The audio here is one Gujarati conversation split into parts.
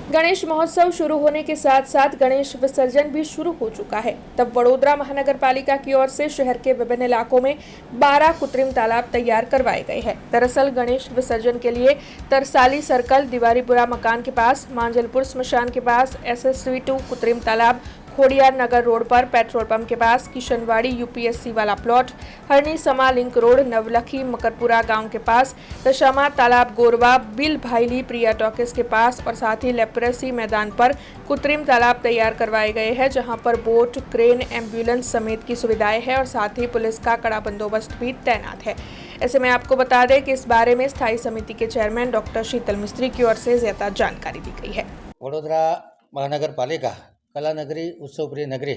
गणेश महोत्सव शुरू होने के साथ साथ गणेश विसर्जन भी शुरू हो चुका है। तब वडोदरा महानगर पालिका की ओर से शहर के विभिन्न इलाकों में 12 कृत्रिम तालाब तैयार करवाए गए हैं। दरअसल गणेश विसर्जन के लिए तरसाली सर्कल, दिवारीपुरा मकान के पास, मांजलपुर स्मशान के पास, SSV2 कृत्रिम तालाब, खोडियार नगर रोड पर पेट्रोल पंप के पास, किशनवाड़ी UPSC वाला प्लॉट, हरनी समा लिंक रोड, नवलखी मकरपुरा गांव के पास, दशामा तालाब, गोरवा, बिल भाईली प्रिया टॉकीज के पास और साथ ही लेप्रेसी मैदान पर कृत्रिम तालाब तैयार करवाए गए हैं, जहां पर बोट, क्रेन, एम्बुलेंस समेत की सुविधाएं हैं और साथ ही पुलिस का कड़ा बंदोबस्त भी तैनात है। ऐसे में आपको बता दें कि इस बारे में स्थायी समिति के चेयरमैन डॉक्टर शीतल मिस्त्री की ओर से ज्यादा जानकारी दी गई है। वडोदरा महानगर पालिका कला नगरी उत्सव प्रिय नगरी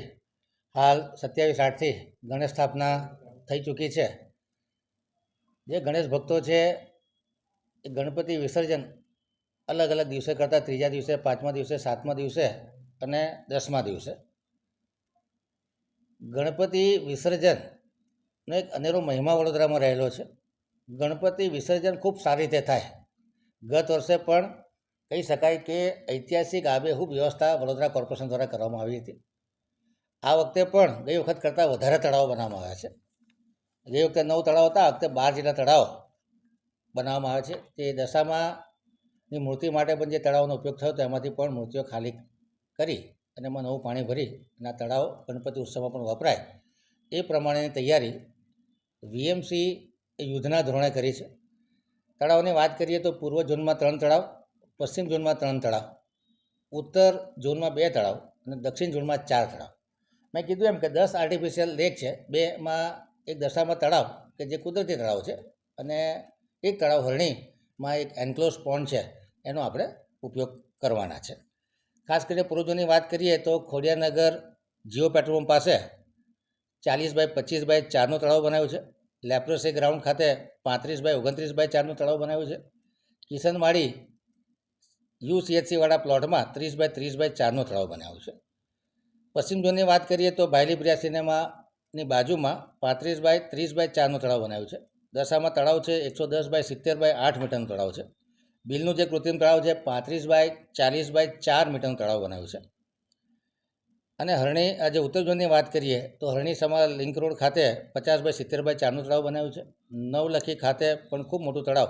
हाल 27/8 गणेश स्थापना થઈ ચૂકી છે। જે ગણેશ ભક્તો છે એ ગણપતિ વિસર્જન અલગ અલગ દિવસે કરતા, ત્રીજા દિવસે, પાંચમા દિવસે, સાતમા દિવસે અને 10મા દિવસે ગણપતિ વિસર્જનનો એક અનેરો મહિમા વડોદરામાં રહેલો છે। ગણપતિ વિસર્જન ખૂબ સારી રીતે થાય। ગત વર્ષે પણ કહી શકાય કે ઐતિહાસિક આબેહૂબ વ્યવસ્થા વડોદરા કોર્પોરેશન દ્વારા કરવામાં આવી હતી। આ વખતે પણ ગઈ વખત કરતાં વધારે તળાવો બનાવવામાં આવ્યા છે। ગઈ વખતે 9 તળાવ હતા, આ વખતે 12 જેટલા તળાવ બનાવવામાં આવ્યા છે। તે દશામાની મૂર્તિ માટે પણ જે તળાવનો ઉપયોગ થયો હતો એમાંથી પણ મૂર્તિઓ ખાલી કરી અને એમાં નવું પાણી ભરી અને આ તળાવ ગણપતિ ઉત્સવમાં પણ વપરાય એ પ્રમાણેની તૈયારી VMC યુદ્ધના ધોરણે કરી છે। તળાવની વાત કરીએ તો પૂર્વ ઝોનમાં 3 તળાવ, પશ્ચિમ ઝોનમાં 3 તળાવ, ઉત્તર ઝોનમાં 2 તળાવ અને દક્ષિણ ઝોનમાં 4 તળાવ। મેં કીધું એમ કે 10 આર્ટિફિશિયલ લેક છે, 2માં એક દશામાં તળાવ કે જે કુદરતી તળાવ છે અને એક તળાવ હરણીમાં એક એન્ક્લોઝ પોન્ડ છે, એનો આપણે ઉપયોગ કરવાના છે। ખાસ કરીને પૂર્વ ઝોનની વાત કરીએ તો ખોડિયારનગર જીઓ પેટ્રોલ પંપ પાસે 40x25x4નું તળાવ બનાવ્યું છે। લેપ્રોસી ગ્રાઉન્ડ ખાતે 35x29x4નું તળાવ બનાવ્યું છે। કિશનવાડી UCHC વાળા પ્લોટમાં 30x30x4નું તળાવ બનાવ્યું છે। પશ્ચિમ ઝોનની વાત કરીએ તો ભાઈલી પ્રિયા સિનેમાની બાજુમાં 35x30x4નું તળાવ બનાવ્યું છે। દશામાં તળાવ છે 110x70x8 મીટરનું તળાવ છે। બિલનું જે કૃત્રિમ તળાવ છે 35x40x4 મીટરનું તળાવ બનાવ્યું છે। અને હરણી આજે ઉત્તર ઝોનની વાત કરીએ તો હરણી સમા લિંક રોડ ખાતે 50x70x4નું તળાવ બનાવ્યું છે। નવલખી ખાતે પણ ખૂબ મોટું તળાવ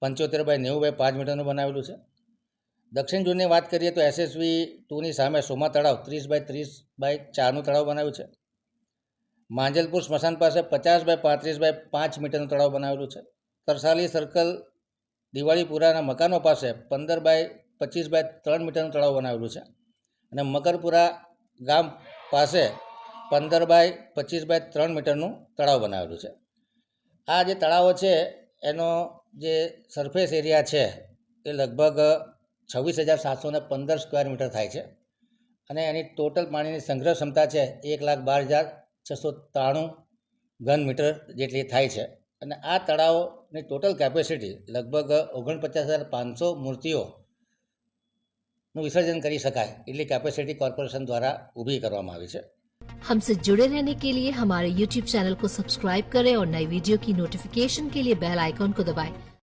75x90x5 મીટરનું બનાવેલું છે। દક્ષિણ ઝોનની વાત કરીએ તો SSV2ની સામે સોમા તળાવ 30x30x4નું તળાવ બનાવ્યું છે। માંજલપુર સ્મશાન પાસે 50x35x5 મીટરનું તળાવ બનાવેલું છે। તરસાલી સર્કલ, દિવાળીપુરાના મકાનો પાસે 15x25x3 મીટરનું તળાવ બનાવેલું છે અને મકરપુરા ગામ પાસે 15x25x3 મીટરનું તળાવ બનાવેલું છે। આ જે તળાવો છે એનો જે સરફેસ એરિયા છે એ લગભગ 26,715 સ્ક્વેર મીટર થાય છે અને એની ટોટલ પાણીની સંગ્રહ ક્ષમતા છે 1,12,693 ઘન મીટર જેટલી થાય છે અને આ તળાવની ટોટલ કેપેસિટી લગભગ 49,500 મૂર્તિઓનું વિસર્જન કરી શકાય એટલી કેપેસિટી કોર્પોરેશન દ્વારા ઊભી કરવામાં આવી છે। हमसे जुड़े रहने के लिए हमारे YouTube चैनल को सब्सक्राइब करें और नई वीडियो की नोटिफिकेशन के लिए बेल आइकॉन को दबाएं।